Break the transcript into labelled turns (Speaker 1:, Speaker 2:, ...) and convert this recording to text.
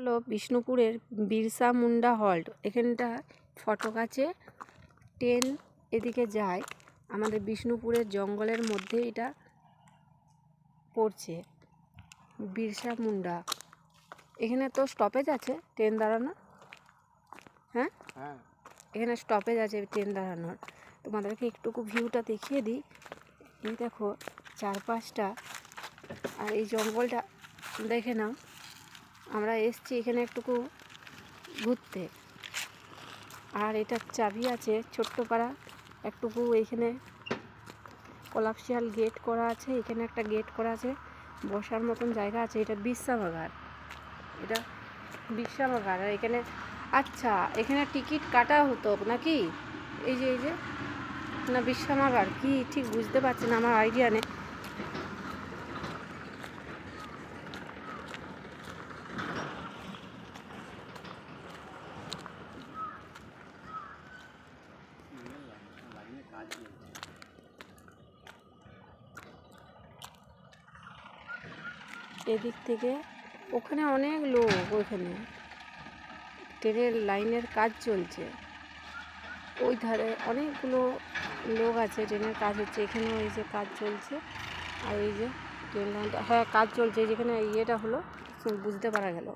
Speaker 1: হলো বিষ্ণুপুরের বিরসা মুন্ডা হল্ট। এখানটা ফটক আছে, ট্রেন এদিকে যায়। আমাদের বিষ্ণুপুরের জঙ্গলের মধ্যে এটা পড়ছে, বিরসা মুন্ডা। এখানে তো স্টপেজ আছে ট্রেন দাঁড়ানো। হ্যাঁ, এখানে স্টপেজ আছে ট্রেন দাঁড়ানোর। তোমাদেরকে একটুকু ভিউটা দেখিয়ে দিই। এই দেখো চারপাশটা, আর এই জঙ্গলটা দেখে নাও। আমরা এসছি এখানে একটুকু ঘুরতে। আর এটা চাবি আছে ছোট্ট পাড়া একটুকু। এইখানে কলাপসিয়াল গেট করা আছে, এখানে একটা গেট করা আছে, বসার মতন জায়গা আছে। এটা বিশ্রামাগার, এটা বিশ্রামাগার। আর এখানে আচ্ছা, এখানে টিকিট কাটা হতো নাকি? এই যে না বিশ্রামাগার কি ঠিক বুঝতে পারছি না, আমার আইডিয়া নেই। এদিক থেকে ওখানে অনেক লোক, ওইখানে ট্রেনের লাইনের কাজ চলছে। ওই ধারে অনেকগুলো লোক আছে, ট্রেনের কাজ হচ্ছে। এখানেও এই যে কাজ চলছে। আর এই যে ট্রেন লাইনটা, হ্যাঁ কাজ চলছে। যেখানে ইয়েটা হলো বুঝতে পারা গেল।